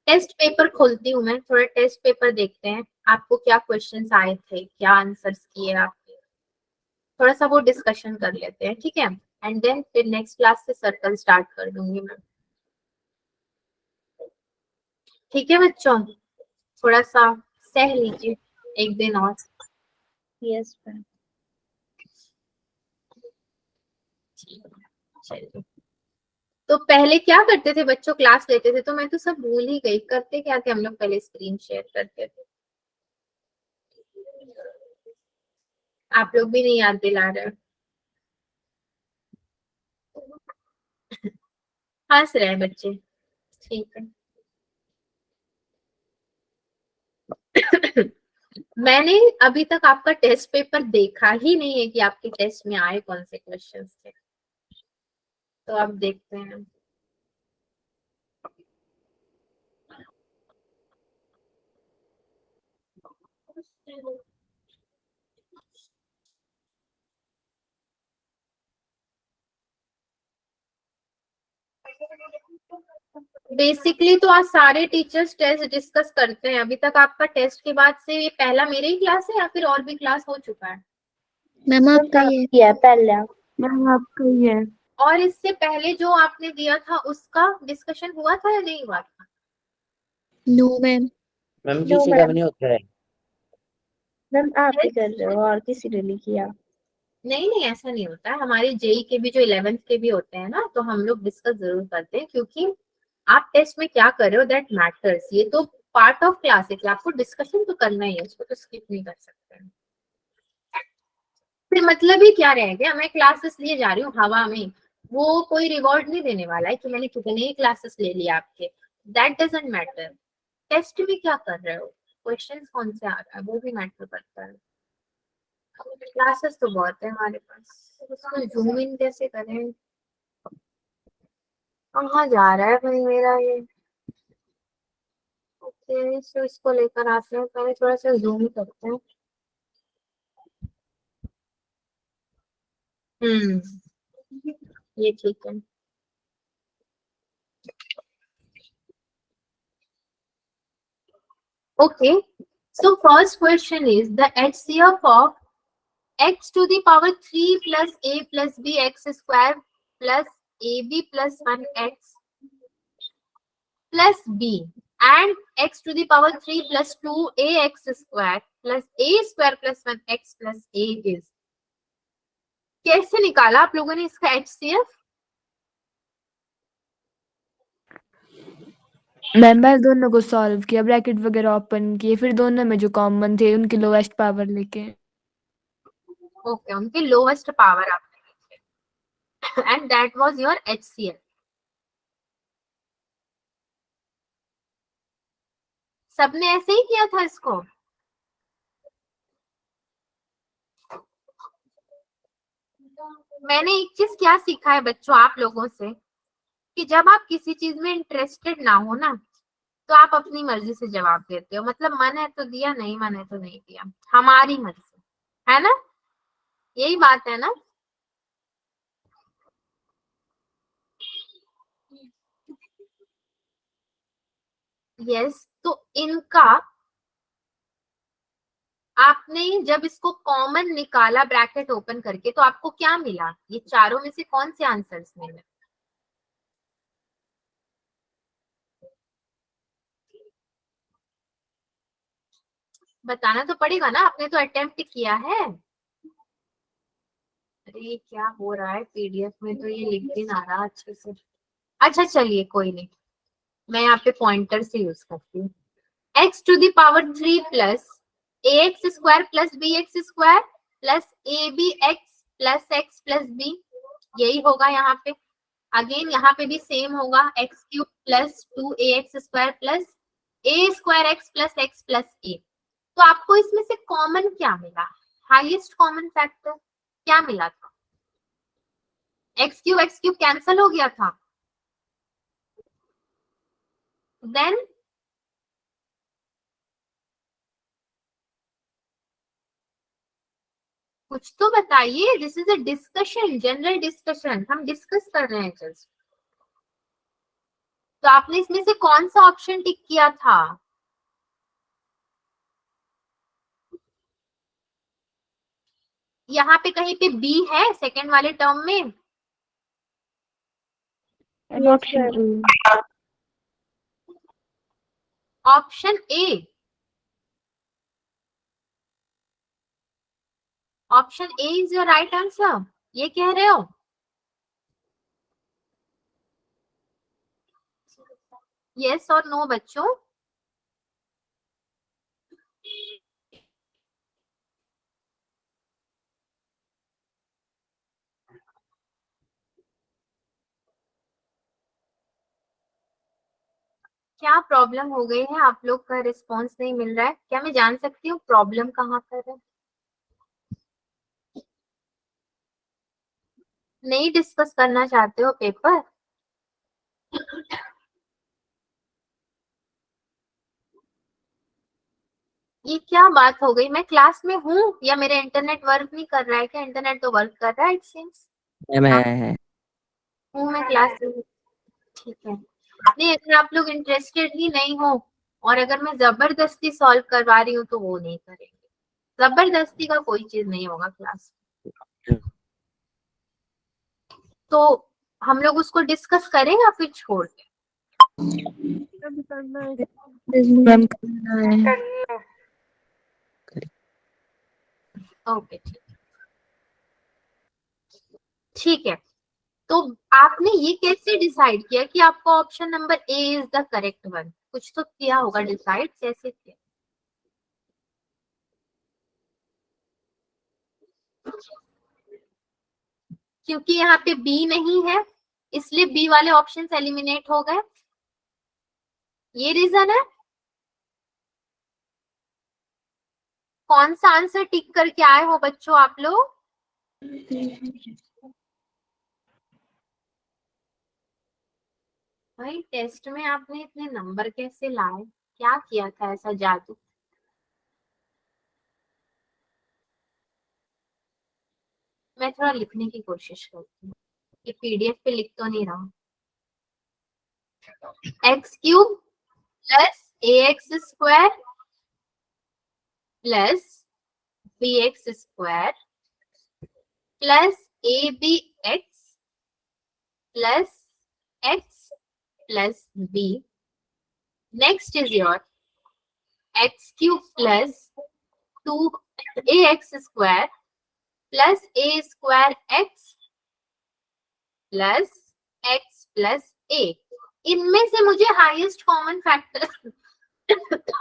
Test paper खोलती हूँ मैं, थोड़ा टेस्ट पेपर देखते हैं आपको क्या क्वेश्चंस आए थे, क्या आंसर्स किए आपने, थोड़ा सा वो डिस्कशन कर लेते हैं, ठीक है। एंड देन फिर नेक्स्ट क्लास से सर्कल स्टार्ट कर दूंगी मैं, ठीक है बच्चों। थोड़ा सा सह लीजिए एक दिन और। Yes ma'am. चलिए, तो पहले क्या करते थे बच्चों, क्लास लेते थे तो मैं तो सब भूल ही गई, करते क्या थे हम लोग, पहले स्क्रीन शेयर करते थे। आप लोग भी नहीं याद दिला रहे हो, हंस रहे हैं बच्चे, ठीक है। मैंने अभी तक आपका टेस्ट पेपर देखा ही नहीं है कि आपके टेस्ट में आए कौन से क्वेश्चंस थे, तो अब देखते हैं। बेसिकली तो आज सारे टीचर्स टेस्ट डिस्कस करते हैं। अभी तक आपका टेस्ट के बाद से ये पहला मेरे ही क्लास है या फिर और भी क्लास हो चुका है? मैम आपका ही है पहले। मैम आपका ही है। और इससे पहले जो आपने दिया था उसका डिस्कशन हुआ था या नहीं हुआ था? No ma'am. मैम किसी का भी नहीं होता है। मैम आप ही कर रहे हो और किसी ने नहीं किया। नहीं नहीं, ऐसा नहीं होता है। हमारे जेई के भी जो 11th के भी होते हैं ना, तो हम लोग डिस्कस जरूर करते हैं, क्योंकि आप टेस्ट में क्या कर रहे हो दैट मैटर्स। ये तो पार्ट ऑफ क्लास है कि आपको डिस्कशन तो करना ही है, उसको तो स्किप नहीं कर सकते हैं। फिर मतलब ही क्या रह गया, मैं क्लासेस लिए जा रही हूँ हवा में, वो कोई रिवॉर्ड नहीं देने वाला है कि मैंने कितने क्लासेस ले लिए आपके, दैट डजंट मैटर। टेस्ट में क्या कर रहे हो, क्वेश्चंस कौन से आ रहा है, वो भी मैटर करता है। क्लासेस तो बहुत है हमारे पास, उसको जूम इन कैसे करें, कहाँ जा रहा है भाई मेरा ये। ओके, तो इसको लेकर आते हैं, पहले थोड़ा सा जूम करते हैं। ये ठीक है। Okay, so first question is the HCF of x to the power 3 plus a plus b x square plus ab plus 1x plus b and x to the power 3 plus 2 ax square plus a square plus 1x plus a is। कैसे निकाला आप लोगों ने इसका HCF? Ma'am मैं दोनों को solve किया, ब्रैकेट वगैरह ओपन किए, फिर दोनों में जो कॉमन थे उनकी लोएस्ट पावर लेके। ओके, उनकी लोएस्ट पावर आपने लिखी and that was your HCF। सबने ऐसे ही किया था इसको? मैंने एक चीज क्या सीखा है बच्चों आप लोगों से, कि जब आप किसी चीज में इंटरेस्टेड ना हो ना, तो आप अपनी मर्जी से जवाब देते हो। मतलब मन है तो दिया, नहीं मन है तो नहीं दिया, हमारी मर्जी, है ना? यही बात है ना? यस, तो इनका आपने जब इसको कॉमन निकाला ब्रैकेट ओपन करके, तो आपको क्या मिला? ये चारों में से कौन से आंसर्स मिले? बताना तो पड़ेगा ना, आपने तो अटेम्प्ट किया है। अरे क्या हो रहा है, पीडीएफ में तो ये लिख भी ना रहा अच्छे से। अच्छा चलिए कोई नहीं, मैं यहाँ पे पॉइंटर से यूज करती हूँ। x to the power 3 plus ax square plus bx square plus abx plus x plus b, यही होगा यहाँ पे। अगेन यहाँ पे भी सेम होगा, x cube plus 2ax square plus a square x plus x plus a। तो आपको इसमें से कॉमन क्या मिला? हाईएस्ट कॉमन फैक्टर क्या मिला था? x क्यूब कैंसिल हो गया था। देन कुछ तो बताइए, this is a discussion, general discussion, हम डिस्कस कर रहे हैं जस्ट। तो आपने इसमें से कौन सा ऑप्शन टिक किया था? यहाँ पे कहीं पे बी है सेकंड वाले टर्म में? Option option A, option A is your right answer, ये कह रहे हो? यस और नो बच्चों? क्या प्रॉब्लम हो गई है? आप लोग का रिस्पॉन्स नहीं मिल रहा है। क्या मैं जान सकती हूँ प्रॉब्लम कहाँ पर है? नहीं डिस्कस करना चाहते हो पेपर? ये क्या बात हो गई? मैं क्लास में हूँ या मेरा इंटरनेट वर्क नहीं कर रहा है? क्या इंटरनेट तो वर्क कर रहा है इट सीम्स। मैम है। हूँ मैं क्लास में। ठीक है। नहीं, अगर आप लोग इंटरेस्टेड ही नहीं हो और अगर मैं जबरदस्ती सॉल्व करवा रही हूँ तो वो नहीं करेंगे। जबरदस्ती का कोई चीज नहीं होगा क्लास में। तो हम लोग उसको डिस्कस करें या फिर छोड़ दें? मैम करना है। ओके ठीक है। तो आपने ये कैसे डिसाइड किया कि आपका option number A is the correct one? कुछ तो किया होगा डिसाइड, कैसे किया? क्योंकि यहाँ पे बी नहीं है इसलिए बी वाले ऑप्शन एलिमिनेट हो गए, ये रीजन है? कौन सा आंसर टिक करके आए हो बच्चों आप लोग? भाई टेस्ट में आपने इतने नंबर कैसे लाए? क्या किया था ऐसा जादू? मैं थोड़ा लिखने की कोशिश करती हूँ, ये पीडीएफ पे लिख तो नहीं रहा। X cube plus A X square plus B X square plus A B X plus X plus B. Next is your X cube plus 2ax square plus A square X plus X plus A. इनमें से मुझे highest common factor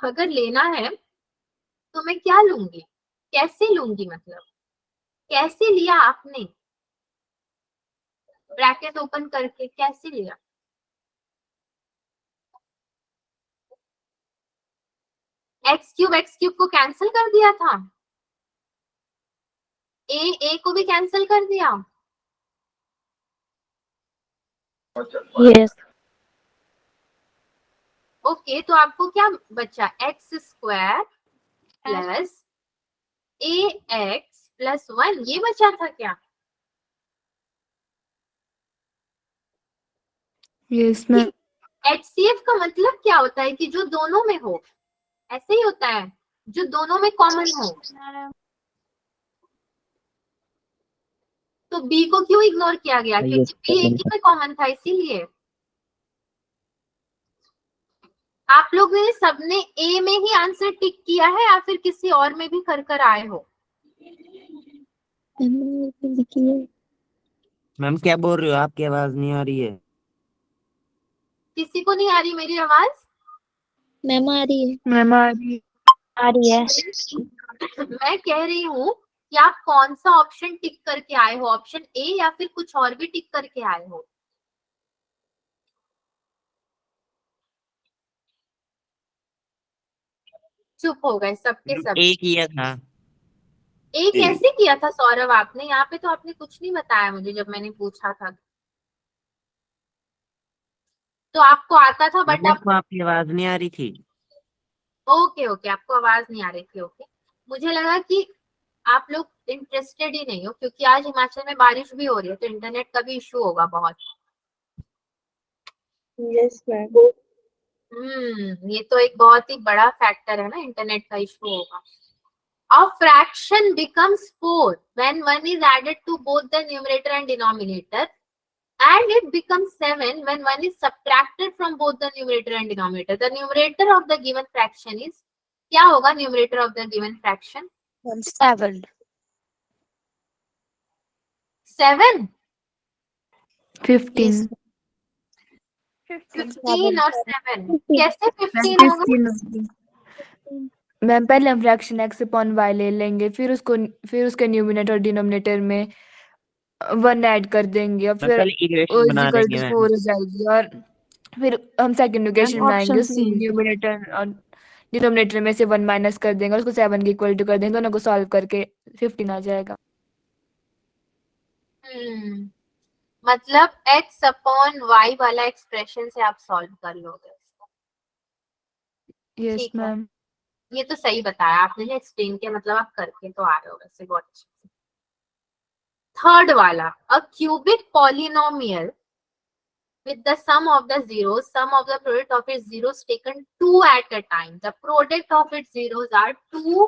अगर लेना है तो मैं क्या लूंगी? कैसे लूंगी? मतलब कैसे लिया आपने? ब्रैकेट ओपन करके कैसे लिया? एक्स क्यूब को कैंसिल कर दिया था, ए को भी कैंसिल कर दिया। यस ओके तो आपको क्या बचा? X square plus A x plus 1, ये बचा था क्या? Yes ma'am. HCF का मतलब क्या होता है? कि जो दोनों में हो, ऐसे ही होता है, जो दोनों में कॉमन हो। तो बी को क्यों इग्नोर किया गया? क्योंकि बी एक ही में कॉमन था इसीलिए। आप लोग ने सबने ए में ही आंसर टिक किया है या फिर किसी और में भी कर कर आए हो? मैम क्या बोल रहे हो? आपकी आवाज नहीं आ रही है। किसी को नहीं आ रही मेरी आवाज? मैम आ रही है। मैम आ रही है। आ रही है। मैं कह रही हूँ कि आप कौन सा ऑप्शन टिक करके आए हो? ऑप्शन ए या फिर कुछ और भी टिक करके आए हो? चुप हो गए सबके सब। एक किया था। ए कैसे किया था सौरभ आपने? यहाँ पे तो आपने कुछ नहीं बताया मुझे जब मैंने पूछा था। तो आपको आता था बट मैम आप आपको आपकी आवाज नहीं आ रही थी। ओके ओके आपको आवाज नहीं आ रही थी। ओके मुझे लगा कि आप लोग इंटरेस्टेड ही नहीं हो क्योंकि आज हिमाचल में बारिश भी हो रही है तो इंटरनेट का भी इशू होगा बहुत। Yes ma'am. ये तो एक बहुत ही बड़ा फैक्टर है ना, इंटरनेट का इशू होगा। A fraction becomes 4 when 1 is added to both the numerator and denominator, and it becomes 7 when 1 is subtracted from both the numerator and denominator. The numerator of the given fraction is, क्या होगा numerator of the given fraction? 7. 7, 15 15 और 7, कैसे 15 होगा? 15 होगी। Ma'am पहले हम fraction x upon y ले लेंगे, फिर उसके न्यूमरेटर और डिनोमिनेटर में 1 ऐड कर देंगे और मैं फिर पहले इक्वेशन बना इक्वल देंगे टू मैम। 4 हो जाएगी, और फिर हम सेकंड इक्वेशन बनाएंगे, option उसमें C. न्यूमरेटर और डिनोमिनेटर में से 1 माइनस कर देंगे और उसको 7 के इक्वल टू कर देंगे, दोनों को सॉल्व करके 15 आ जाएगा। मतलब x अपॉन y वाला एक्सप्रेशन से आप सॉल्व कर लोगे उसको। यस ठीक है, मैम। ये तो सही बताया आपने जो एक्सप्लेन किया, मतलब आप करके तो आ रहे हो वैसे बहुत अच्छे से। थर्ड वाला, a cubic polynomial with the sum of the zeros, sum of the product of its zeros taken 2 at a time. The product of its zeros are 2,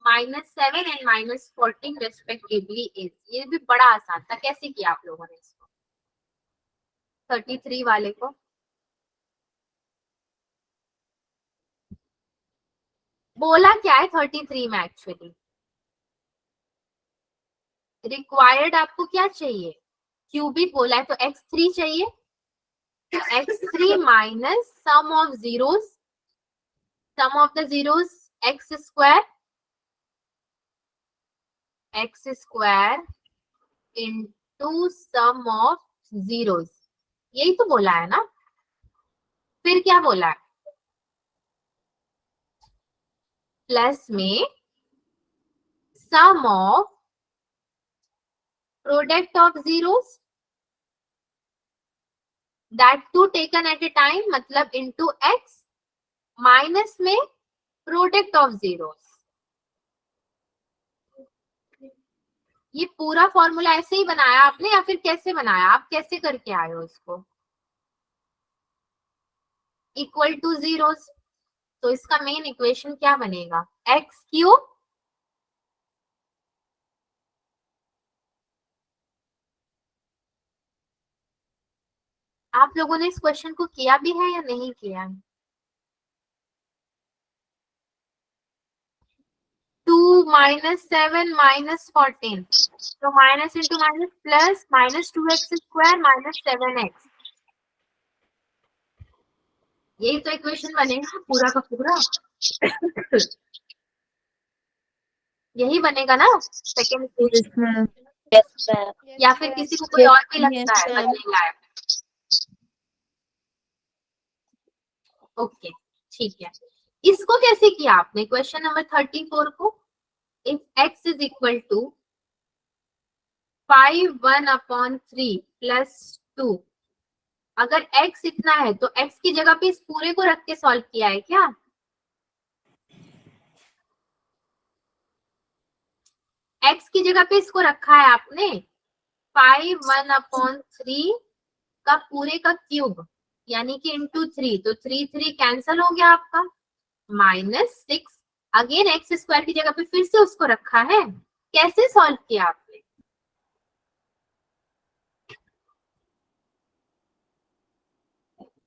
-7 and -14 respectively is. ये भी बड़ा आसान था, कैसे किया आप लोगों ने इसको? 33 वाले को बोला क्या है 33 में एक्चुअली? रिक्वायर्ड आपको क्या चाहिए? क्यूबिक बोला है तो x3 चाहिए, तो x3 minus sum of zeros, sum of the zeros x square into sum of zeros, यही तो बोला है ना? फिर क्या बोला है? प्लस में sum of product of zeros that two taken at a time, मतलब इनटू x, माइनस में प्रोडक्ट ऑफ जीरोस। ये पूरा फॉर्मूला ऐसे ही बनाया आपने या फिर कैसे बनाया? आप कैसे करके आए हो इसको? इक्वल टू जीरोस, तो इसका मेन इक्वेशन क्या बनेगा? एक्स क्यूब आप लोगों ने इस क्वेश्चन को किया भी है या नहीं किया है? 2 -7 -14, तो minus into minus plus, -2x square -7x, यही तो इक्वेशन बनेगा पूरा का पूरा। यही बनेगा ना second equation? Yes ma'am. Yes, ma'am. या फिर किसी को कोई और भी लगता Yes, है ma'am. बनेगा? ओके ठीक है, इसको कैसे किया आपने क्वेश्चन नंबर 34 को? If x is equal to 5 1/3 plus 2, अगर x इतना है तो x की जगह पे इस पूरे को रख के सॉल्व किया है क्या? x की जगह पे इसको रखा है आपने, 5 1/3 का पूरे का क्यूब यानी कि इंटू 3, तो 3 कैंसल हो गया आपका, -6, अगेन एक्स स्क्वायर की जगह पे फिर से उसको रखा है। कैसे सॉल्व किया आपने?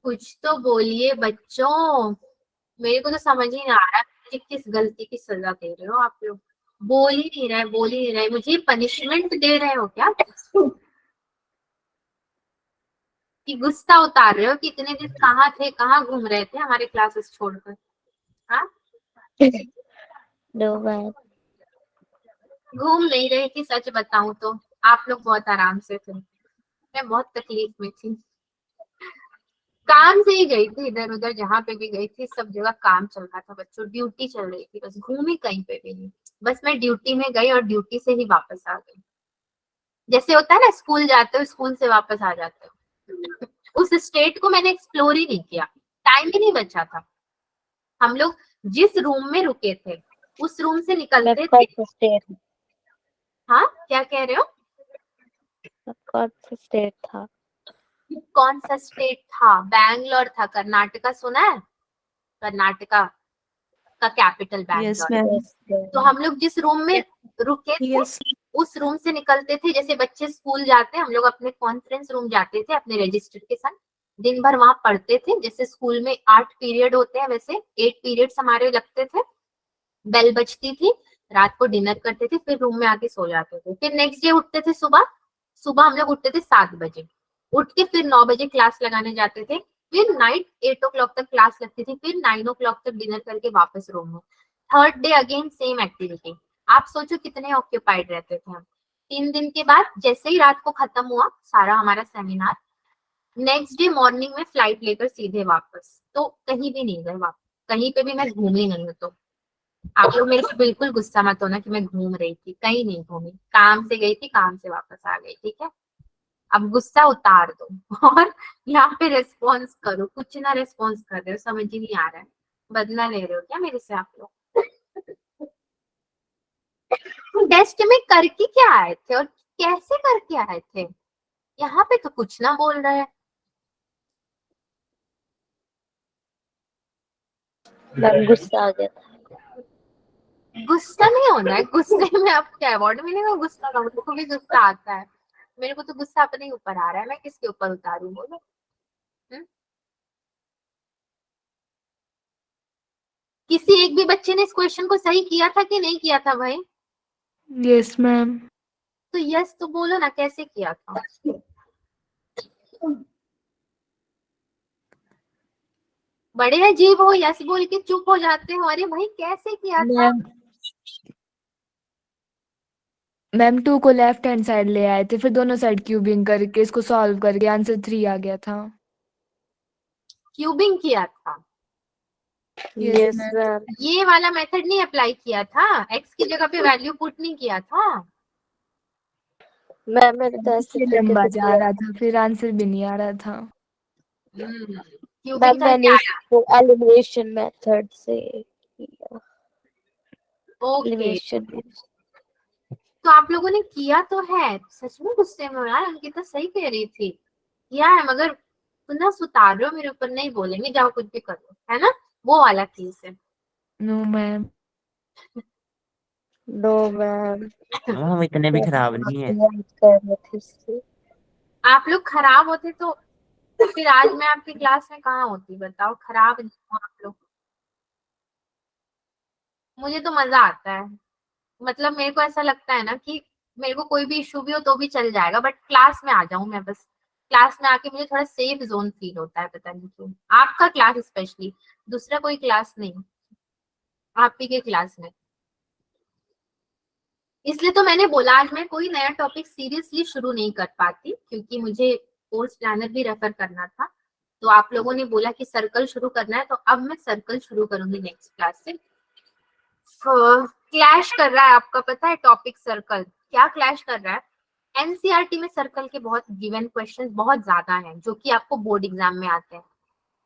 कुछ तो बोलिए बच्चों, मेरे को तो समझ ही नहीं आ रहा कि किस गलती की सजा दे रहे हो आप लोग। बोल ही नहीं रहे, बोल ही नहीं रहे, मुझे पनिशमेंट दे रहे हो क्या? कि गुस्सा उतार रहे हो कि इतने दिन कहाँ थे, कहाँ घूम रहे थे हमारे क्लासेस छोड़कर? हाँ, No, ma'am. घूम नहीं रही थी, सच बताऊं तो आप लोग बहुत आराम से थे, मैं बहुत तकलीफ में थी। काम से ही गई थी, इधर उधर जहाँ पे भी गई थी सब जगह काम चल रहा था बच्चों, ड्यूटी चल रही थी, बस घूमी कहीं पे भी नहीं। बस मैं ड्यूटी में गई और ड्यूटी से ही वापस आ गई। जैसे होता है ना स्कूल जाते हो, स्कूल से वापस आ जाते हो, उस स्टेट को मैंने एक्सप्लोर ही नहीं किया, टाइम ही नहीं बचा था। हम लोग जिस रूम में रुके थे उस रूम से निकलते थे। State. हाँ क्या कह रहे हो? कौन सा स्टेट था? कौन सा स्टेट था? बैंगलोर था। कर्नाटका सुना है? कर्नाटका का कैपिटल यस बैंगलोर। मैम। तो हम लोग जिस रूम में रुके थे यस उस रूम से निकलते थे, जैसे बच्चे स्कूल जाते हैं हम लोग अपने कॉन्फ्रेंस रूम जाते थे अपने रजिस्टर के साथ, दिन भर वहां पढ़ते थे। जैसे स्कूल में 8 पीरियड होते हैं वैसे 8 पीरियड्स हमारे लगते थे। बेल बजती थी, रात को डिनर करते थे, फिर रूम में आके सो जाते थे। फिर नेक्स्ट डे उठते थे सुबह, सुबह हम लोग उठते थे 7 बजे, उठ के फिर 9 बजे क्लास लगाने जाते थे। फिर नाइट 8 ओ क्लॉक तक क्लास लगती थी, फिर 9 ओ क्लॉक तक डिनर करके वापस रूम में। Third day again same activity. आप सोचो कितने ऑक्यूपाइड रहते थे हम। 3 दिन के बाद जैसे ही रात को खत्म हुआ सारा हमारा सेमिनार, नेक्स्ट डे मॉर्निंग में फ्लाइट लेकर सीधे वापस। तो कहीं भी नहीं गए वापस, कहीं पे भी मैं घूमी नहीं हूँ। तो आप लोग मेरे को बिल्कुल गुस्सा मत होना कि मैं घूम रही थी, कहीं नहीं घूमी, काम से गई थी, काम से वापस आ गई, ठीक है? अब गुस्सा उतार दो और यहाँ पे रेस्पॉन्स करो। कुछ ना रेस्पॉन्स कर रहे हो, समझ ही नहीं आ रहा है। बदला ले रहे हो क्या मेरे से आप लोग? टेस्ट में करके क्या आए थे और कैसे करके आए थे? यहाँ पे तो कुछ ना बोल रहे हैं। मैम गुस्सा आ गया था। गुस्सा नहीं होना है, गुस्से में आपको क्या अवार्ड मिलेगा? गुस्सा का मुझको भी गुस्सा आता है। मेरे को तो गुस्सा अपने ही ऊपर आ रहा है, मैं किसके ऊपर उतारूं बोलो? हम्म? किसी एक भी बच्चे ने इस क्वेश्चन को सही किया था कि नहीं किया था भाई? Yes ma'am. तो यस तो बोलो ना, कैसे किया था? बड़े अजीब हो, यस बोल के चुप हो जाते हो। अरे भाई कैसे किया था? मैम 2 को लेफ्ट हैंड साइड ले आए थे, फिर दोनों साइड क्यूबिंग करके इसको सॉल्व करके आंसर 3 आ गया था। क्यूबिंग किया था? Yes ma'am. ये वाला मेथड नहीं अप्लाई किया था? एक्स की जगह पे वैल्यू पुट नहीं किया था? मैम मैंने तो ऐसे इसलिए तरीके लंबा से जा किया। रहा था, फिर आंसर भी नहीं आ रहा था। क्यूबिंग मैम करके मैंने आया? इसको एलिमिनेशन मेथड से किया। ओके। एलिमिनेशन। तो आप लोगों ने किया तो है। सच में गुस्से में हो यार, अंकिता सही कह रही थी, किया है, मगर तुम ना सुतार रहे हो मेरे ऊपर। नहीं बोलेंगे, जाओ कुछ भी करो, है ना? वो वाला केस है। No ma'am. No ma'am. हम इतने भी खराब नहीं है। कर रहे थे इससे। आप लोग खराब होते तो फिर आज मैं आपकी क्लास में कहाँ होती बताओ? खराब नहीं हो आप लोग। मुझे तो मजा आता है। मतलब मेरे को ऐसा लगता है ना कि मेरे को कोई भी इशू भी हो तो भी चल जाएगा, बट क्लास में आ जाऊं मैं बस। क्लास में आके मुझे थोड़ा सेफ जोन फील होता है, पता नहीं क्यों। आपका क्लास स्पेशली, दूसरा कोई क्लास नहीं, आप ही के क्लास में। इसलिए तो मैंने बोला आज मैं कोई नया टॉपिक सीरियसली शुरू नहीं कर पाती, क्योंकि मुझे कोर्स प्लानर भी रेफर करना था। तो आप लोगों ने बोला कि सर्कल शुरू करना है, तो अब मैं सर्कल शुरू करूंगी नेक्स्ट क्लास से। क्लैश कर रहा है आपका, पता है टॉपिक सर्कल क्या क्लैश कर रहा है? एनसीईआरटी में सर्कल के बहुत गिवन क्वेश्चंस बहुत ज्यादा हैं जो कि आपको बोर्ड एग्जाम में आते हैं।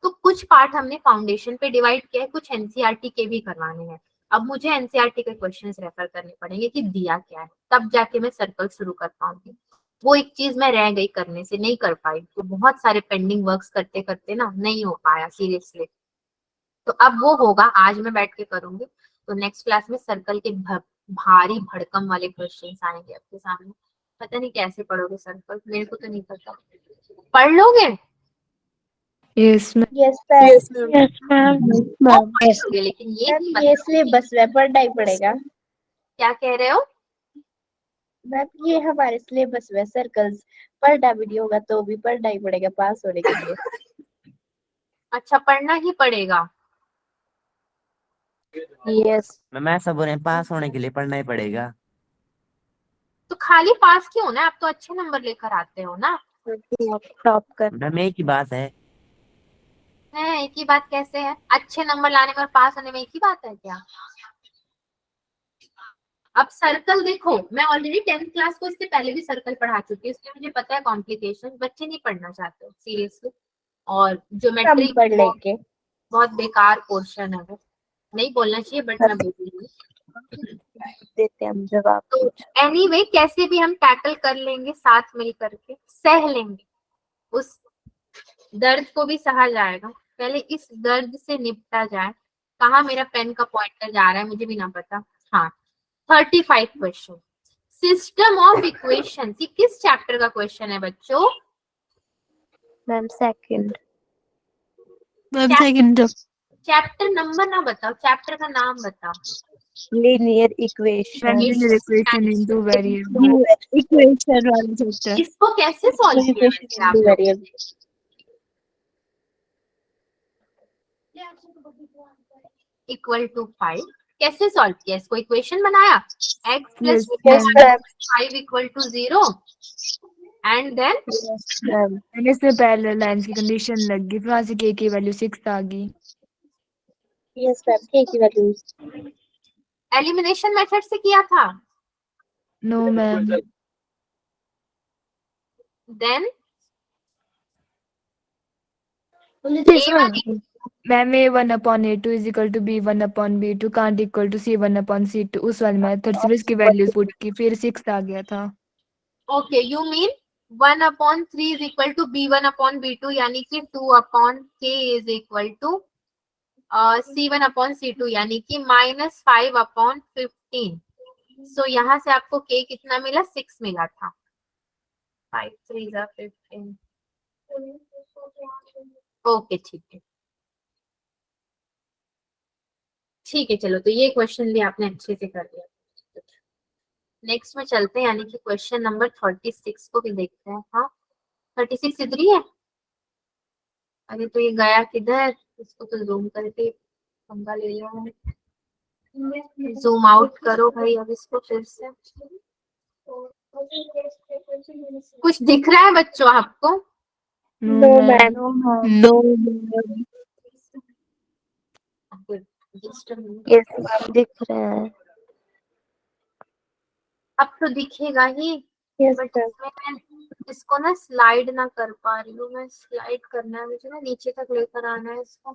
तो कुछ पार्ट हमने फाउंडेशन पे डिवाइड किया है, कुछ एनसीईआरटी के भी करवाने हैं। अब मुझे एनसीईआरटी के क्वेश्चंस रेफर करने पड़ेंगे कि दिया क्या है, तब जाके मैं सर्कल शुरू कर पाऊंगी। वो एक चीज मैं रह गई करने से, नहीं कर पाई। तो बहुत सारे पेंडिंग वर्क्स करते करते ना नहीं हो पाया सीरियसली। तो अब वो होगा, आज मैं बैठ के करूंगी। तो नेक्स्ट क्लास में सर्कल के भारी भड़कम वाले क्वेश्चंस आएंगे आपके सामने। पता नहीं कैसे पढ़ोगे सर्कल, मेरे को तो नहीं पता। पढ़ लोगे? Yes ma'am. Yes ma'am. Yes ma'am. वो पढ़ लोगे, लेकिन ये मैम नहीं ये मतलब सिलेबस में पढ़ना ही पड़ेगा। क्या कह रहे हो? मैम ये हमारे सिलेबस में सर्कल्स पढ़ना भी नहीं होगा तो भी पढ़ना ही पड़ेगा पास होने के लिए। अच्छा, पढ़ना ही पड़ेगा। यस। मैं ऐसा बोल रहे हैं पास होने के लिए पढ़ना ही पड़ेगा। तो खाली पास क्यों होना है? आप तो अच्छे नंबर लेकर आते हो ना। टॉप कर। मैम एक ही बात है। है एक ही बात कैसे है? अच्छे नंबर लाने में और पास होने में एक ही बात है क्या? अब सर्कल देखो, मैं ऑलरेडी 10th क्लास को इससे पहले भी सर्कल पढ़ा चुकी हूँ, इसलिए मुझे पता है कॉम्प्लिकेशन बच्चे नहीं पढ़ना चाहते सीरियसली। और हम ज्योमेट्री पढ़ लेंगे। बहुत बेकार पोर्शन है वो, नहीं बोलना चाहिए बट मैं बोल रही हूँ। देते हैं हम जवाब। तो एनीवे कैसे भी हम टैकल कर लेंगे, साथ मिल करके सह लेंगे उस दर्द को भी सहा जाएगा, पहले इस दर्द से निपटा जाए। कहाँ मेरा पेन का पॉइंटर जा रहा है, मुझे भी ना पता। हाँ, 35 क्वेश्चन। सिस्टम ऑफ इक्वेशन, ये किस चैप्टर का क्वेश्चन है बच्चों? Ma'am second. Ma'am second chapter number ना बताओ, चैप्टर का नाम बताओ। Linear equation. Linear equation into variable. Equation वाला चैप्टर। इसको कैसे सॉल्व किया वैसे आप लोग? इक्वल टू 5 कैसे सॉल्व किया इसको? इक्वेशन बनाया, x plus Yes, ma'am. 5 equal to 0 and then ma'am मैंने इससे पहले लाइन्स की कंडीशन लगी, फिर वहां से k की वैल्यू 6 आ गई। यस मैम, के की वैल्यू एलिमिनेशन मेथड से किया था। No ma'am, then ma'am a1/a2 is equal to b1/b2 can't equal to c1/c2, उस वाले मेथड से इसकी वैल्यूज पुट की, फिर 6 आ गया था। Okay, you mean 1/3 is equal to b1/b2, यानी कि 2/k is equal to c1/c2, यानी कि -5/15। सो यहाँ से आपको k कितना मिला? 6 मिला था। 5 3 15। ओके, ठीक है ठीक है, चलो तो ये क्वेश्चन भी आपने अच्छे से कर लिया। नेक्स्ट में चलते हैं, यानी कि क्वेश्चन नंबर 36 को भी देखते हैं। हाँ, 36 इधर ही है। अरे तो ये गया किधर? इसको तो जूम करके पंगा ले लिया मैंने। जूम आउट करो भाई अब इसको फिर से। कुछ दिख रहा है बच्चों आपको? No ma'am. No yes ma'am दिख रहा है। अब तो दिखेगा ही। Yes but sir. मैं इसको ना स्लाइड ना कर पा रही हूँ। मैं स्लाइड करना है मुझे ना, नीचे तक लेकर आना है इसको।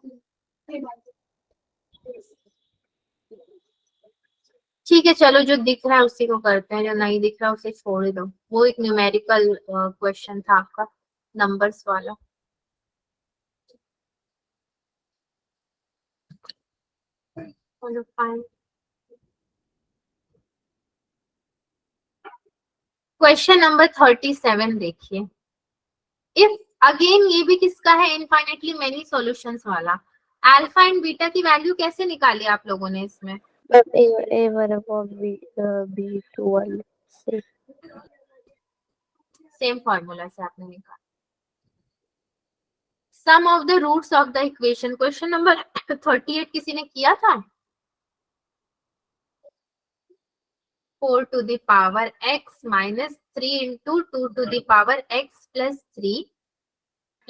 ठीक है, चलो जो दिख रहा है उसी को करते हैं, जो नहीं दिख रहा है उसे छोड़ दो। वो एक न्यूमेरिकल क्वेश्चन था आपका, नंबर्स वाला। चलो फाइन। क्वेश्चन नंबर 37 देखिए। इफ अगेन, ये भी किसका है? इनफाइनाइटली मेनी सॉल्यूशंस वाला। अल्फा एंड बीटा की वैल्यू कैसे निकाली आप लोगों ने इसमें? मैम a1/b2 से। सेम फॉर्मूला से आपने निकाला। Sum of the roots of the equation, question number 38 किसी ने किया था? 4 to the power x minus 3 into 2 to the power x plus 3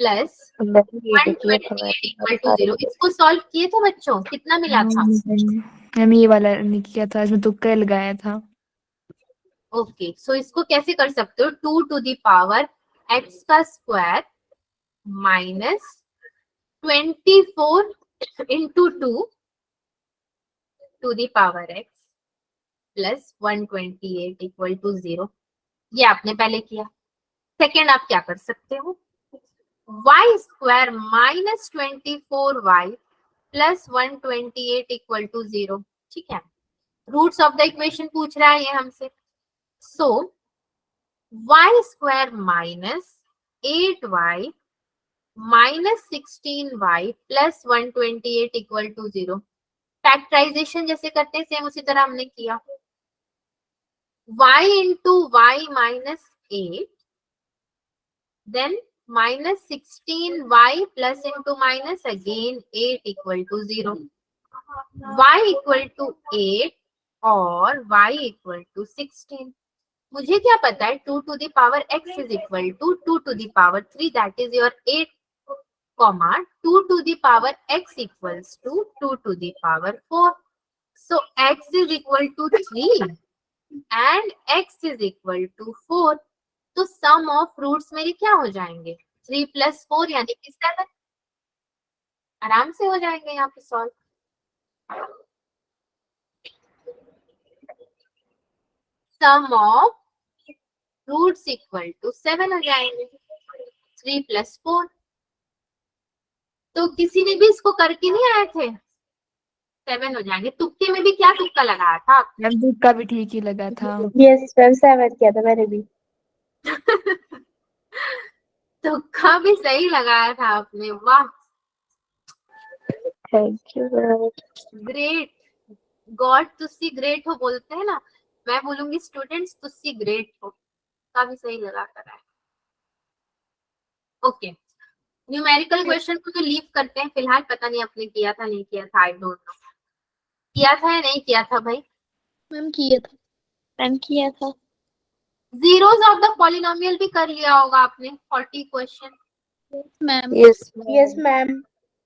plus 128 equal to 0। इसको सॉल्व किए थे बच्चों? कितना मिला था? मैम ये वाला नहीं किया था, इसमें तुक्का लगाया था। ओके, सो इसको कैसे कर सकते हो? 2 to the power x का square minus 24 into 2 to the power x plus 128 equal to 0। ये आपने पहले किया। सेकेंड आप क्या कर सकते हो? y square minus 24y plus 128 equal to 0। ठीक है, रूट्स ऑफ द इक्वेशन पूछ रहा है ये हमसे। So y square minus 8y minus 16y plus 128 equal to 0। Factorization जैसे करते हैं सेम उसी तरह हमने किया। y into y minus 8, then minus 16y plus into minus again 8 equal to 0. y equal to 8 और y equal to 16। मुझे क्या पता है? 2 to the power x is equal to 2 to the power 3, that is your 8, comma 2 to the power x equals to 2 to the power 4. So x is equal to 3 and x is equal to 4। तो सम of roots मेरे क्या हो जाएंगे? 3 plus 4 यानी कि 7। आराम से हो जाएंगे यहाँ पे solve. Sum of roots equal to 7 हो जाएंगे। 3 plus 4 तो किसी ने भी इसको करके नहीं आए थे? 7 हो जाएंगे। तुक्के में भी क्या तुक्का लगाया था आपने? मैम दूध का भी ठीक ही लगा था। यस मैम 7 किया था मैंने भी। तुक्का भी सही लगाया था आपने, वाह thank you ma'am. Great. God तुसी ग्रेट हो बोलते हैं ना, मैं बोलूंगी स्टूडेंट्स तुसी ग्रेट हो। काफी सही लगा कर है। ओके, न्यूमेरिकल क्वेश्चन को तो लीव करते हैं फिलहाल, पता नहीं आपने किया था नहीं किया था, आई डोंट नो। किया था या नहीं किया था भाई? मैम किया था। मैम किया था। जीरोस ऑफ द पॉलिनोमियल भी कर लिया होगा आपने, 40 question. Ma'am yes yes ma'am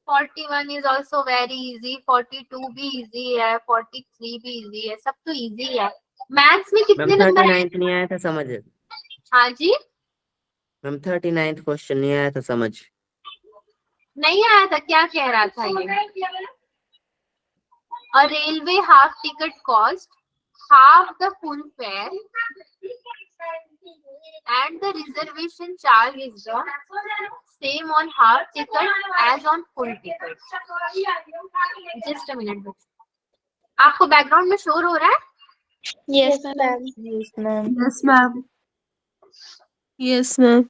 41 is also very easy, 42 भी इजी है, 43 भी इजी है, सब तो इजी है। मैथ्स में मैम कितने नंबर है? 39 नहीं आया था समझ। हाँ जी, मैम 39 क्वेश्चन नहीं आया था समझ। नहीं आया था, क्या कह रहा था ये? A railway half ticket cost half the full fare and the reservation charge is the same on half ticket as on full ticket. Just a minute. आपको बैकग्राउंड में शोर हो रहा है? Yes yes ma'am. Ma'am yes ma'am. Yes, ma'am. Yes, ma'am.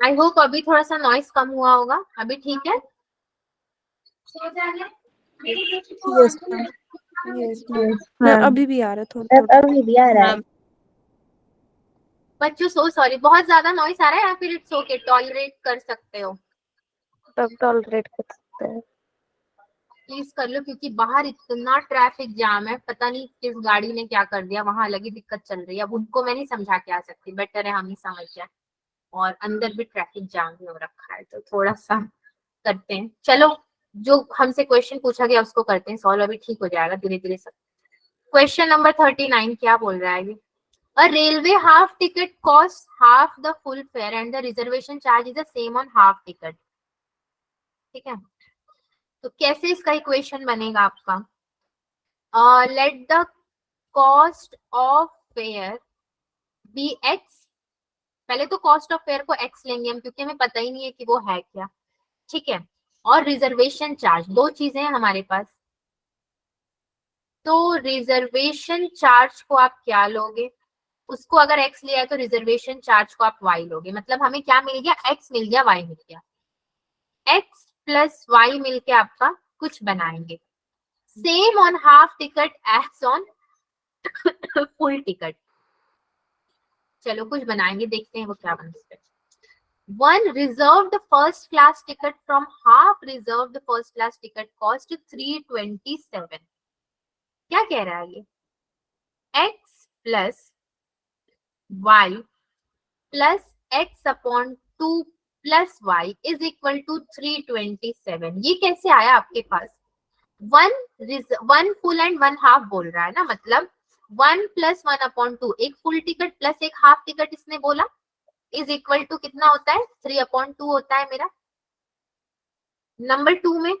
I hope अभी थोड़ा सा noise कम हुआ होगा, अभी ठीक है? Yes ma'am. Yes ma'am. Ma'am. अभी भी आ रहा है थोड़ा अब थोड़ा। अभी भी आ रहा है। Ma'am. बच्चों सो सॉरी, बहुत ज्यादा नॉइस आ रहा है या फिर इट्स ओके, टॉलरेट कर सकते हो? सब टॉलरेट कर सकते हैं। प्लीज कर लो, क्योंकि बाहर इतना ट्रैफिक जाम है, पता नहीं किस गाड़ी ने क्या कर दिया, वहां अलग ही दिक्कत चल रही है। अब उनको मैं नहीं समझा के आ सकती, बेटर है हम ही समझ जाए। और अंदर भी ट्रैफिक जाम ही हो रखा है, तो थोड़ा सा करते हैं। चलो, जो हमसे क्वेश्चन पूछा गया उसको करते हैं सॉल्व, अभी ठीक हो जाएगा धीरे धीरे सब। क्वेश्चन नंबर 39 क्या बोल रहा है ये? A railway half ticket costs half the full fare and the reservation charge is the same on half ticket. ठीक है, तो कैसे इसका इक्वेशन बनेगा आपका? Let the cost of fare be x. पहले तो कॉस्ट ऑफ फेयर को एक्स लेंगे हम, क्योंकि हमें पता ही नहीं है कि वो है क्या। ठीक है, और रिजर्वेशन चार्ज, दो चीजें हैं हमारे पास। तो रिजर्वेशन चार्ज को आप क्या लोगे? उसको अगर एक्स लिया है तो रिजर्वेशन चार्ज को आप वाई लोगे। मतलब हमें क्या मिल गया? एक्स मिल गया, वाई मिल गया। एक्स प्लस वाई मिलके आपका कुछ बनाएंगे, same on half ticket as on full ticket. चलो कुछ बनाएंगे, देखते हैं वो क्या बनता है। One reserved first class ticket from half reserved first class ticket cost 327। क्या कह रहा है ये? X plus y plus x upon 2 plus y is equal to 327। ये कैसे आया आपके पास? One full and one half बोल रहा है ना, मतलब 1 प्लस 1 अपॉन 2, एक फुल टिकट प्लस एक हाफ टिकट इसने बोला, इज इक्वल टू कितना होता है? 3 अपॉन 2 होता है मेरा। नंबर 2 में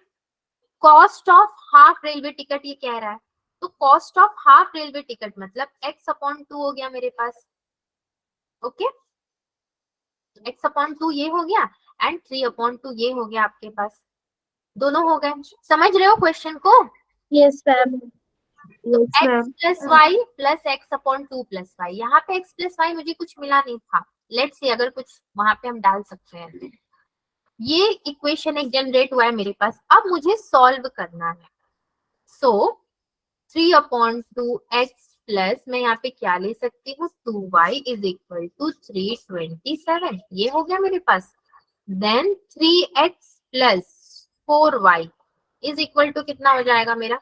cost of half railway ticket ये कह रहा है, तो cost of half railway ticket मतलब एक्स अपॉन 2 हो गया मेरे पास। ओके, एक्स अपॉन 2 ये हो गया, एंड 3/2 ये हो गया आपके पास, दोनों हो गए। समझ रहे हो क्वेश्चन को? Yes ma'am. Yes, x ma'am. Plus y plus x/2 plus y, यहाँ पे x प्लस वाई मुझे कुछ मिला नहीं था, लेट्स सी अगर कुछ वहां पे हम डाल सकते हैं। ये इक्वेशन एक जनरेट हुआ है मेरे पास, अब मुझे सॉल्व करना है। सो 3/2x प्लस मैं यहाँ पे क्या ले सकती हूँ, 2y इज इक्वल टू 327, ये हो गया मेरे पास। Then 3x plus 4y is equal to कितना हो जाएगा मेरा,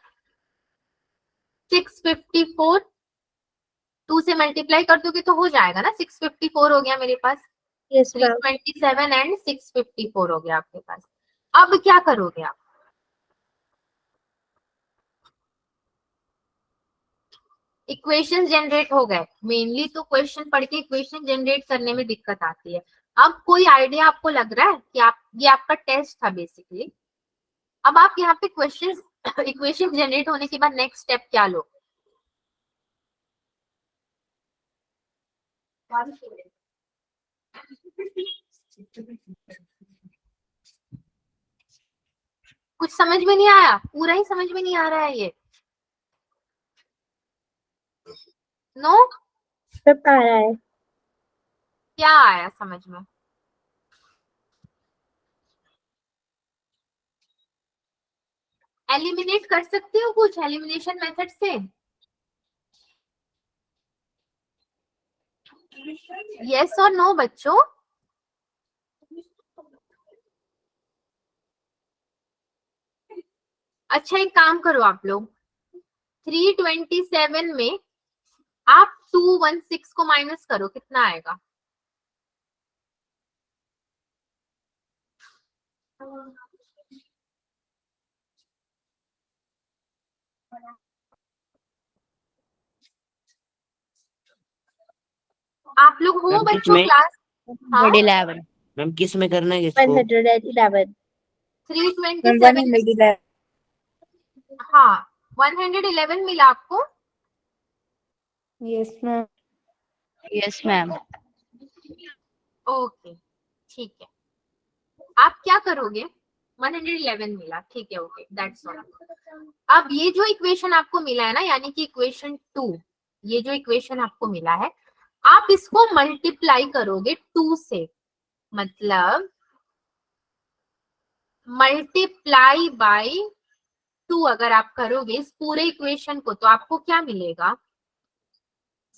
654, 2 से मल्टीप्लाई कर दोगे तो हो जाएगा ना, 654 हो गया मेरे पास। Yes ma'am. 327 एंड 654 हो गया आपके पास। अब क्या करोगे आप, इक्वेशन जनरेट हो गए। मेनली तो क्वेश्चन पढ़ के इक्वेशन जनरेट करने में दिक्कत आती है। अब कोई आइडिया आपको लग रहा है कि आप, ये आपका टेस्ट था बेसिकली, अब आप यहाँ पे क्वेश्चन इक्वेशन जनरेट होने के बाद नेक्स्ट स्टेप क्या लो, कुछ समझ में नहीं आया, पूरा ही समझ में नहीं आ रहा है ये, नो सब आ रहा है। क्या आया समझ में, एलिमिनेट कर सकते हो कुछ एलिमिनेशन मेथड से? यस और नो बच्चों? अच्छा एक काम करो आप लोग, 327 में आप 216 को माइनस करो, कितना आएगा? आप लोग हो मैम किस बच्चों में? क्लास? हाँ 11. मैम किस में करना है इसको? 111। 327 111। हाँ 111 मिला आपको? Yes ma'am. Yes, ma'am. Okay ठीक है, आप क्या करोगे, 111 मिला, ठीक है, ओके दैट्स ऑल। अब ये जो इक्वेशन आपको मिला है ना, यानी कि इक्वेशन 2, ये जो इक्वेशन आपको मिला है, आप इसको मल्टीप्लाई करोगे 2 से, मतलब मल्टीप्लाई बाय 2 अगर आप करोगे इस पूरे इक्वेशन को, तो आपको क्या मिलेगा,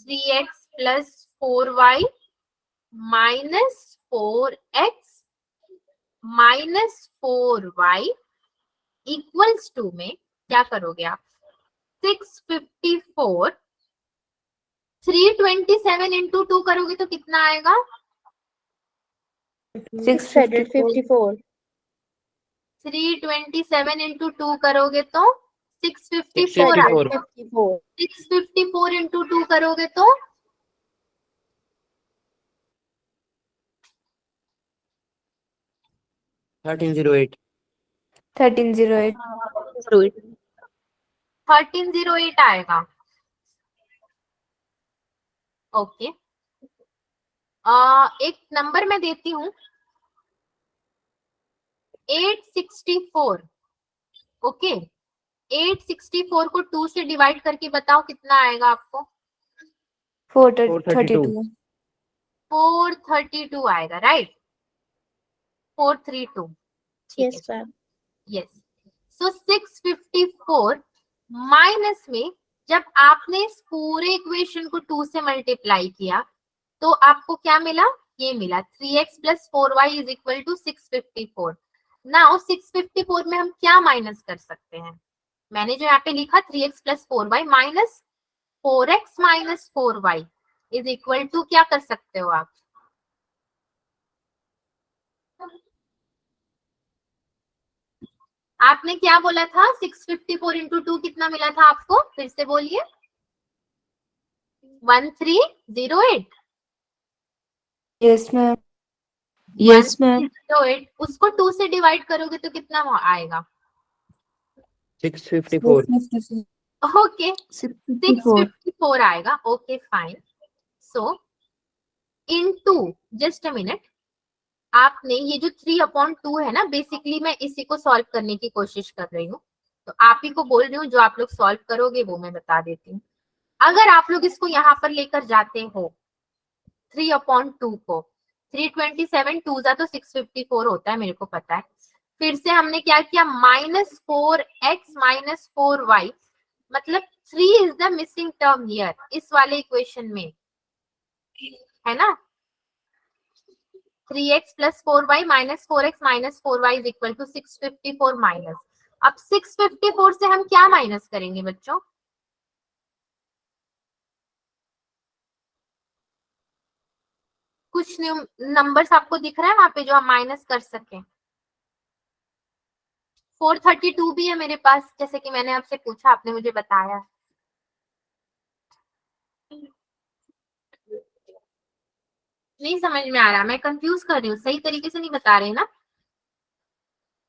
3x plus 4y minus 4x minus 4y equals to में क्या करोगे आप, 654, 327 इंटू 2 करोगे तो कितना आएगा, 654। 327 इंटू 2 करोगे तो 654 आएगा, 654। 654 इंटू 2 करोगे तो 1308। 1308। 1308 आएगा। ओके एक नंबर मैं देती हूँ, 864। ओके 864 को 2 से डिवाइड करके बताओ कितना आएगा आपको, 432। 432 आएगा, राइट, 432, ठीक है, यस मैम। यस। सो 654 माइनस में जब आपने इस पूरे इक्वेशन को 2 से मल्टीप्लाई किया तो आपको क्या मिला, ये मिला 3x plus 4y is equal to 654। Now 654 में हम क्या माइनस कर सकते हैं, मैंने जो यहाँ पे लिखा 3x plus 4y minus 4x minus 4y is equal to, क्या कर सकते हो आप, आपने क्या बोला था, 654 इंटू 2 कितना मिला था आपको, फिर से बोलिए, 1308। Yes ma'am. Yes, ma'am. 1308 उसको 2 से डिवाइड करोगे तो कितना आएगा, 654। ओके 654 आएगा, okay fine. So into, just a minute, आपने ये जो 3/2 है ना, बेसिकली मैं इसी को सॉल्व करने की कोशिश कर रही हूँ, तो आप ही को बोल रही हूँ, जो आप लोग सॉल्व करोगे वो मैं बता देती हूँ। अगर आप लोग इसको यहाँ पर लेकर जाते हो 3/2 को, 327 2 जा तो 654 होता है, मेरे को पता है। फिर से हमने क्या किया, -4x -4y, मतलब 3 is the missing term here, इस वाले इक्वेशन में, है ना। 3x + 4y -4x -4y is equal to 654 minus. अब 654 से हम क्या माइनस करेंगे बच्चों? कुछ नंबर्स आपको दिख रहा है वहां पे जो हम माइनस कर सकें? 432 भी है मेरे पास, जैसे कि मैंने आपसे पूछा, आपने मुझे बताया। नहीं समझ में आ रहा, मैं कंफ्यूज कर रही हूँ, सही तरीके से नहीं बता रहे ना।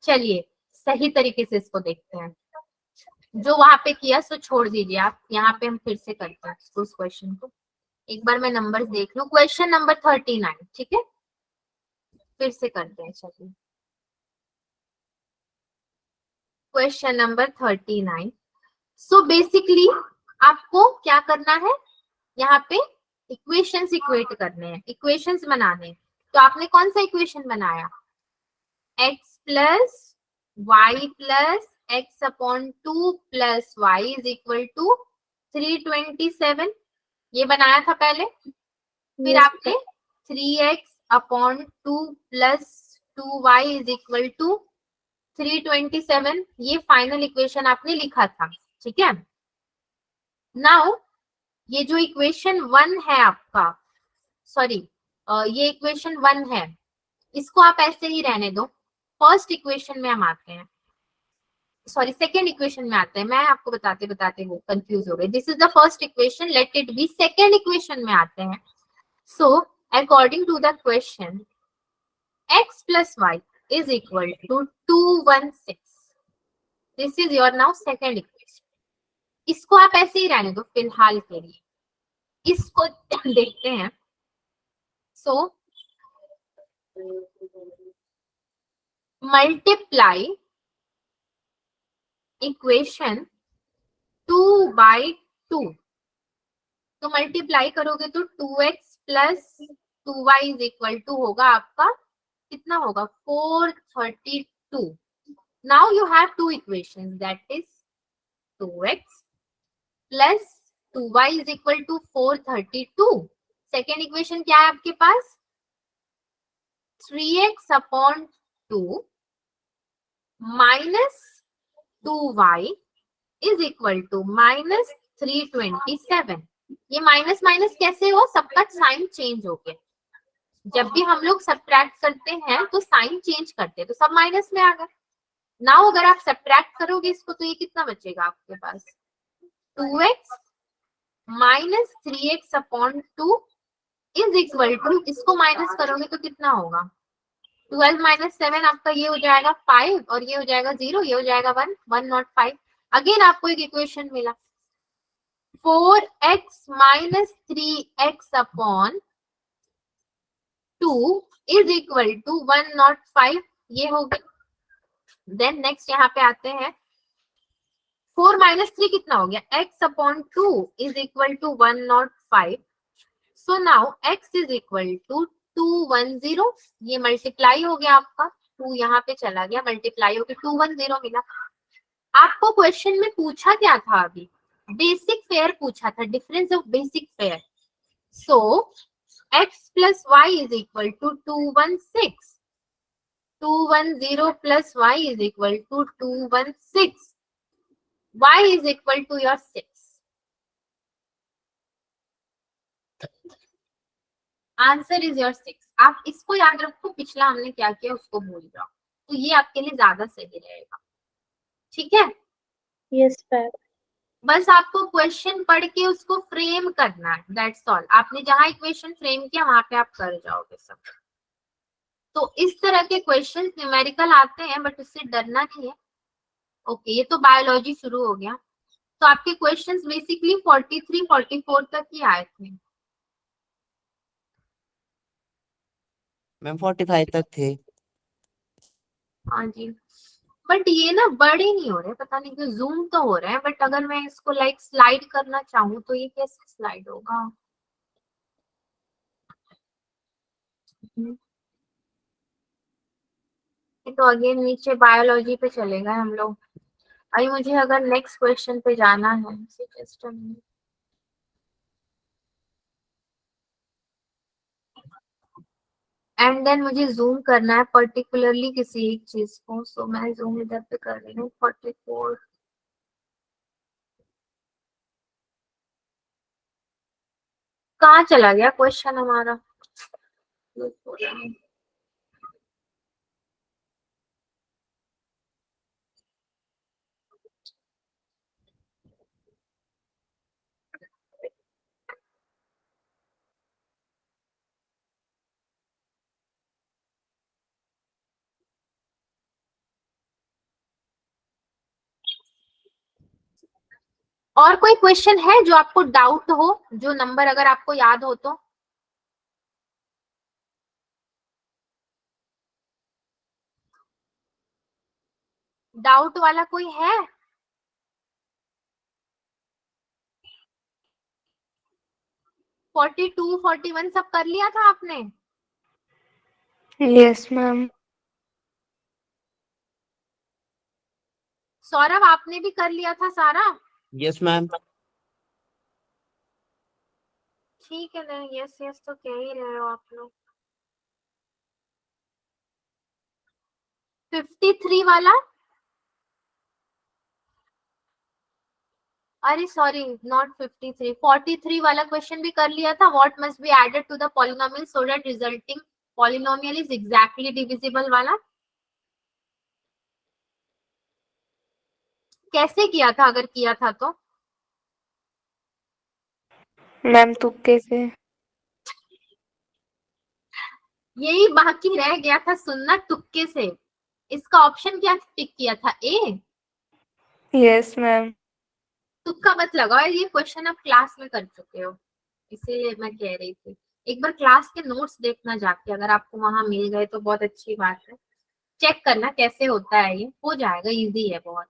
चलिए सही तरीके से इसको देखते हैं। जो वहां पे किया सो छोड़ दीजिए आप, यहाँ पे हम फिर से करते हैं उस क्वेश्चन को। एक बार मैं नंबर्स देख लूं। क्वेश्चन नंबर 39, ठीक है, फिर से करते हैं। चलिए क्वेश्चन नंबर 39। सो बेसिकली आपको क्या करना है, यहाँ पे इक्वेशंस इक्वेट करने हैं, इक्वेशंस बनाने हैं। तो आपने कौन सा इक्वेशन बनाया? x + y + x/2 + y is equal to 327, ये बनाया था पहले। फिर Yes, आपने 3x/2 + 2y is equal to 327, ये फाइनल इक्वेशन आपने लिखा था, ठीक है। नाउ ये जो इक्वेशन 1 है आपका, सॉरी ये इक्वेशन 1 है, इसको आप ऐसे ही रहने दो। फर्स्ट इक्वेशन में हम आते हैं, सॉरी सेकेंड इक्वेशन में आते हैं। मैं आपको बताते बताते वो कंफ्यूज हो गई। This is the first equation, let it be. Second equation में आते हैं। So according to the question, x + y is equal to 216। This is your now second equation. इसको आप ऐसे ही रहने दो फिलहाल के लिए, इसको देखते हैं। सो मल्टीप्लाई इक्वेशन 2/2, तो मल्टीप्लाई करोगे तो 2x + 2y is equal to होगा आपका, कितना होगा? 432। Now you have two equations, that is 2x + 2y is equal to 432। Second equation क्या है आपके पास? 3x/2 - 2y is equal to -327। ये माइनस माइनस कैसे हो? सबका साइन चेंज हो गया। जब भी हम लोग सब्ट्रैक्ट करते हैं तो साइन चेंज करते हैं, तो सब माइनस में आ गया। नाउ अगर आप सब्ट्रैक्ट करोगे इसको, तो ये कितना बचेगा आपके पास? 2x - 3x/2 is equal to, इसको माइनस करोगे तो कितना होगा? 12 - 7 आपका ये हो जाएगा 5, और ये हो जाएगा 0, ये हो जाएगा 1, 1 not 5। अगेन आपको एक इक्वेशन मिला, 4x - 3x/2 is equal to 1 not 5, ये हो गया। देन नेक्स्ट यहाँ पे आते हैं, 4 - 3 कितना हो गया? x/2 is equal to 1 not 5। So now x is equal to 210, ये मल्टीप्लाई हो गया आपका, 2 यहाँ पे चला गया, मल्टीप्लाई हो गया, 210 मिला। आपको क्वेश्चन में पूछा क्या था? अभी बेसिक पेयर पूछा था, difference of basic fare. So x + y is equal to 216, 210 + y is equal to 216, y is equal to your 6। Answer is your 6। आप इसको याद रखो, पिछला हमने क्या किया उसको भूल जाओ, तो ये आपके लिए ज्यादा सही रहेगा, ठीक है। yes, ma'am. बस आपको क्वेश्चन पढ़ के उसको फ्रेम करना है, दैट्स ऑल। आपने जहां इक्वेशन फ्रेम किया वहां पे आप कर जाओगे सब। तो इस तरह के क्वेश्चन न्यूमेरिकल आते हैं, बट उससे डरना नहीं है। ओके, ये तो बायोलॉजी शुरू हो गया। तो आपके क्वेश्चंस बेसिकली 43 44 तक ही आए थे। मैम 45 तक थे। हाँ जी, बट ये ना बड़े नहीं हो रहे, पता नहीं क्यों। जूम तो हो रहा है, बट अगर मैं इसको लाइक स्लाइड करना चाहूँ तो ये कैसे स्लाइड होगा? ये तो अगेन नीचे बायोलॉजी पे चले गए हम लोग। अभी मुझे अगर नेक्स्ट क्वेश्चन पे जाना है, जस्ट एंड देन मुझे जूम करना है पर्टिकुलरली किसी एक चीज को। सो मैं जूम इधर पे कर रही हूँ 44। कहाँ चला गया क्वेश्चन हमारा? और कोई क्वेश्चन है जो आपको डाउट हो, जो नंबर अगर आपको याद हो तो? डाउट वाला कोई है? फोर्टी टू 41 सब कर लिया था आपने? Yes, ma'am. सौरभ आपने भी कर लिया था सारा? Yes ma'am. ठीक है ना, यस यस तो कह ही रहे हो आप लोग। 53 वाला, अरे सॉरी नॉट 53, 43 वाला क्वेश्चन भी कर लिया था। What must be added to the polynomial so that resulting polynomial is exactly divisible वाला कैसे किया था, अगर किया था तो? मैम तुक्के से। यही बाकी रह गया था सुनना, तुक्के से। इसका ऑप्शन क्या टिक किया था? ए। Yes, ma'am. तुक्का मत लगाओ, ये क्वेश्चन आप क्लास में कर चुके हो, इसीलिए मैं कह रही थी। एक बार क्लास के नोट्स देखना जाके, अगर आपको वहां मिल गए तो बहुत अच्छी बात है। चेक करना कैसे होता है, ये हो जाएगा, इजी है बहुत।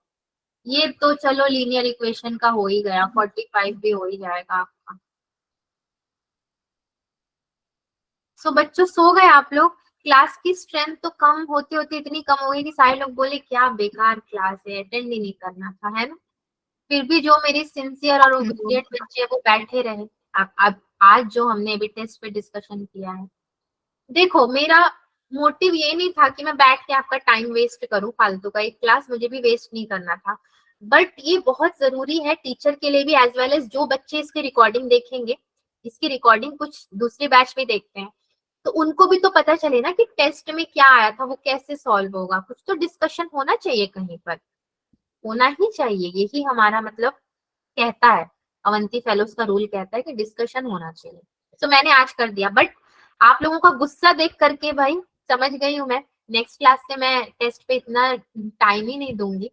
ये तो चलो लीनियर इक्वेशन का हो ही गया, 45 भी हो ही जाएगा आपका। सो बच्चों सो गए आप लोग? क्लास की स्ट्रेंथ तो कम होती होती इतनी कम हो गई कि सारे लोग बोले क्या बेकार क्लास है, अटेंड ही नहीं करना था, है ना? फिर भी जो मेरी सिंसियर और ओबीडिएंट बच्चे हैं वो बैठे रहे। अब आज जो हमने अभी टेस्ट पे डिस्कशन किया है, देखो मेरा मोटिव ये नहीं था कि मैं बैठ के आपका टाइम वेस्ट करूं फालतू का। एक क्लास मुझे भी वेस्ट नहीं करना था, बट ये बहुत जरूरी है टीचर के लिए भी, एज वेल एज जो बच्चे इसकी रिकॉर्डिंग देखेंगे। इसकी रिकॉर्डिंग कुछ दूसरे बैच में देखते हैं तो उनको भी तो पता चले ना कि टेस्ट में क्या आया था, वो कैसे सॉल्व होगा। कुछ तो डिस्कशन होना चाहिए, कहीं पर होना ही चाहिए, यही हमारा मतलब कहता है। अवंती फेलोज का रूल कहता है कि डिस्कशन होना चाहिए। तो मैंने आज कर दिया, बट आप लोगों का गुस्सा देख करके भाई समझ गई हूँ मैं, नेक्स्ट क्लास से मैं टेस्ट पे इतना टाइम ही नहीं दूंगी।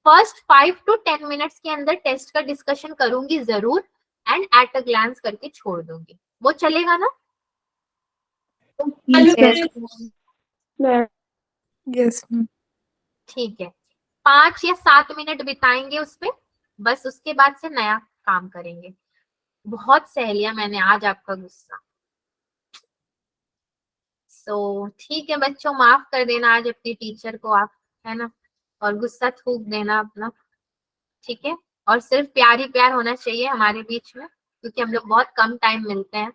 फर्स्ट 5 to 10 मिनट्स के अंदर टेस्ट का डिस्कशन करूंगी जरूर, एंड एट अ ग्लांस करके छोड़ दूंगी। वो चलेगा ना? Yes, Yes, ma'am. Yes ma'am. ठीक है, 5 या 7 मिनट बिताएंगे उस पे, बस उसके बाद से नया काम करेंगे। बहुत सह लिया मैंने आज आपका गुस्सा। सो ठीक है बच्चों, माफ कर देना आज अपनी टीचर को आप, है ना? और गुस्सा थूक देना अपना, ठीक है? और सिर्फ प्यार ही प्यार होना चाहिए हमारे बीच में, क्योंकि हम लोग बहुत कम टाइम मिलते हैं।